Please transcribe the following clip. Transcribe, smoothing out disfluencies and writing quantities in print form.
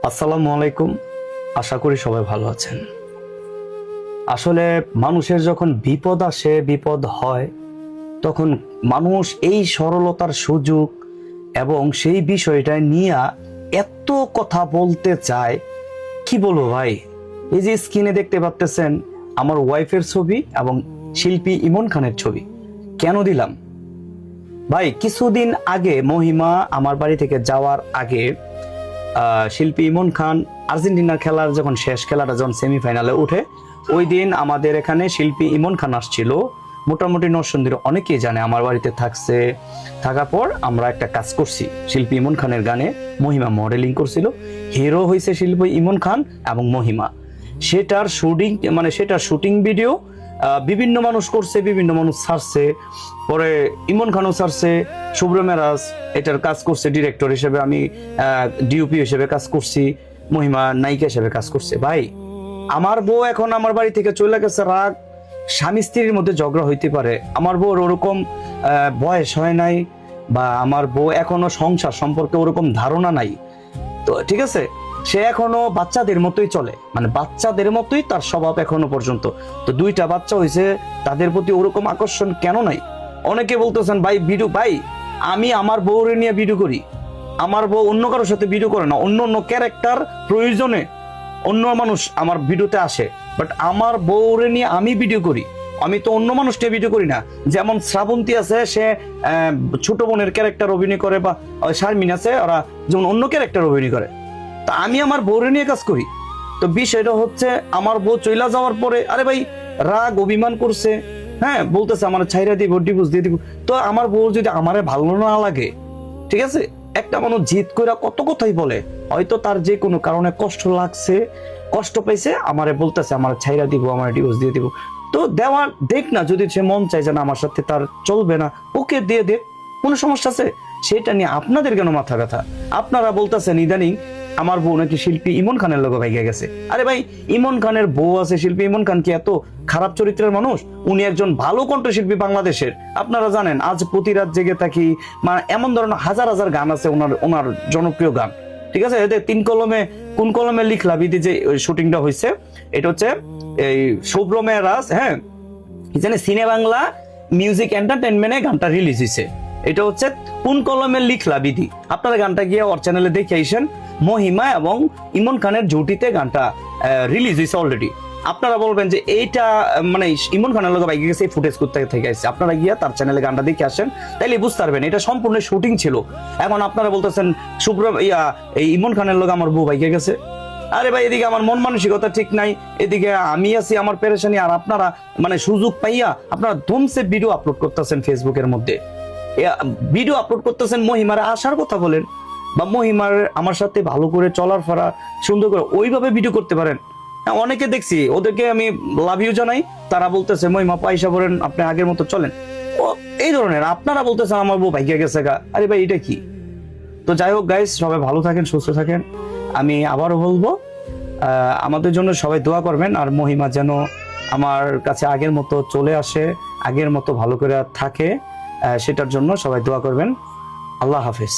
আসসালামু আলাইকুম। আশা করি সবাই ভালো আছেন। আসলে মানুষের যখন বিপদ আসে, বিপদ হয়, তখন মানুষ এই সরলতার সুযোগ এবং সেই বিষয়টা নিয়ে এত কথা বলতে চায়, কি বলবো ভাই। এই যে স্ক্রিনে দেখতে পাচ্ছেন আমার ওয়াইফের ছবি এবং শিল্পী ইমন খানের ছবি। কেন দিলাম ভাই? কিছুদিন আগে মহিমা আমার বাড়ি থেকে যাওয়ার আগে শিল্পী ইমন খান আর্জেন্টিনার খেলার যখন শেষ খেলাটা যখন সেমিফাইনালে উঠে, ওই দিন আমাদের এখানে শিল্পী ইমন খান আসছিল। মোটামুটি নরসিংদীর অনেকেই জানে, আমার বাড়িতে থাকছে। থাকার পর আমরা একটা কাজ করছি শিল্পী ইমন খানের গানে। মহিমা মডেলিং করছিল, হিরো হয়েছে শিল্পী ইমন খান এবং মহিমা। সেটার শুটিং ভিডিও বিভিন্ন মানুষ করছে, বিভিন্ন মানুষ ছাড়ছে। পরে ইমন খানও ছাড়ছে, শুভ্র মেরাজ এটার কাজ করছে ডিরেক্টর হিসেবে, আমি ডিওপি হিসেবে কাজ করছি, মহিমা নায়িকা হিসেবে কাজ করছে। ভাই, আমার বউ এখন আমার বাড়ি থেকে চলে গেছে। রাগ, স্বামী স্ত্রীর মধ্যে ঝগড়া হইতে পারে, আমার বউর ওরকম বয়স হয় নাই, বা আমার বউ এখনো সংসার সম্পর্কে ওরকম ধারণা নাই। তো ঠিক আছে, সে এখনো বাচ্চাদের মতোই চলে, মানে বাচ্চাদের মতোই তার স্বভাব এখনো পর্যন্ত। তো দুইটা বাচ্চা হয়েছে, তাদের প্রতি ওরকম আকর্ষণ কেন নাই? অনেকে বলতেছেন ভাই ভিডিও, ভাই আমি আমার বউরে নিয়ে ভিডিও করি, আমার বউ অন্য কারোর সাথে ভিডিও করে না। অন্য অন্য ক্যারেক্টার প্রয়োজনে অন্য মানুষ আমার ভিডিওতে আসে, বাট আমার বউরে নিয়ে আমি ভিডিও করি। আমি তো অন্য মানুষকে ভিডিও করি না। যেমন শ্রাবন্তী আছে, সে ছোট বোনের ক্যারেক্টার অভিনয় করে, বা শারমিন আছে, ওরা যেমন অন্য ক্যারেক্টার অভিনয় করে। তা আমি আমার বউরে নিয়ে কাজ করি। তো বিষয়টা হচ্ছে, আমার বউ চইলা যাওয়ার পরে আরে ভাই রাগ অভিমান করছে, হ্যাঁ বলতেছে আমার ছাইরা দিব, ডিভোর্স দিয়ে দিব। তো আমার বউ যদি আমারে ভালো না লাগে, ঠিক আছে, একটা মানুষ জিদ কইরা কত কথাই বলে, হয়তো তার যে কোনো কারণে কষ্ট লাগছে, কষ্ট পাইছে, আমারে বলতেছে আমার ছাইরা দিব, আমার ডিভোর্স দিয়ে দিব। তো দেওয়া দেখ না, যদি সে মন চাই যে না আমার সাথে তার চলবে না, ওকে দিয়ে দে, কোনো সমস্যা আছে? সেটা নিয়ে আপনাদের কেন মাথা ব্যথা? আপনারা বলতেছেন ইদানিং আমার বউ নাকি শিল্পী ইমন খানের লোক ভাইগা গেছে। আরে ভাই, ইমন খানের বউ আছে, শিল্পী ইমন খান কি এত খারাপ চরিত্রের মানুষ? উনি একজন ভালো কণ্ঠশিল্পী বাংলাদেশের। আপনারা জানেন, আজ প্রতি রাত জেগে থাকি, মানে এমন ধরনের হাজার হাজার গান আছে ওনার জনপ্রিয় গান। ঠিক আছে, এদের তিন কলমে কোন কলমে লিখলা বিধি যে শুটিংটা হয়েছে, এটা হচ্ছে এই শুভ্র মেরাজ, হ্যাঁ জানে সিনে বাংলা মিউজিক এন্টারটেনমেন্টে গানটা রিলিজ হয়েছে। এটা হচ্ছে কোন কলমে লিখলা বিধি। আপনারা গানটা গিয়ে ওর চ্যানেলে দেখে আইসেন। মহিমা এবং ইমন খানের জুটিতে গানটা রিলিজ হয়েছে অলরেডি। আপনারা বলবেন যে এইটা মানে ইমন খানের লোক বাইকে গেছে, ফুটেজ করতে থেকে আসছে। আপনারা গিয়া তার চ্যানেলে গানটা দেখে আসেন, তাইলে বুঝতে পারবেন এটা সম্পূর্ণ শুটিং ছিল। এখন আপনারা বলতেছেন শুভ্র এই ইমন খানের লোক আমার বউ বাইকে গেছে। আরে ভাই, এদিকে আমার মন মানসিকতা ঠিক নাই, এদিকে আমি আছি আমার পেরেশানি, আর আপনারা মানে সুযোগ পাইয়া আপনারা ধুমসে ভিডিও আপলোড করতেছেন ফেসবুকের মধ্যে, ভিডিও আপলোড করতেছেন। মহিমার আসার কথা বলেন, বা মহিমার আমার সাথে ভালো করে চলার ফেরা সুন্দর করে ওইভাবে ভিডিও করতে পারেন। অনেকে দেখছি, ওদেরকে আমি লাভ ইউ জানাই, তারা বলতেছে মহিমা পয়সা বলেন, আপনি আগের মতো চলেন, ও এই ধরনের। আপনারা বলতেছেন আমার বউ ভাইয়া গেছে গা। আরে ভাই, এটা কি? তো যাই হোক গাইস, সবাই ভালো থাকেন, সুস্থ থাকেন। আমি আবারও বলবো, আমাদের জন্য সবাই দোয়া করবেন, আর মহিমা যেন আমার কাছে আগের মতো চলে আসে, আগের মতো ভালো করে থাকে, সেটার জন্য সবাই দোয়া করবেন। আল্লাহ হাফেজ।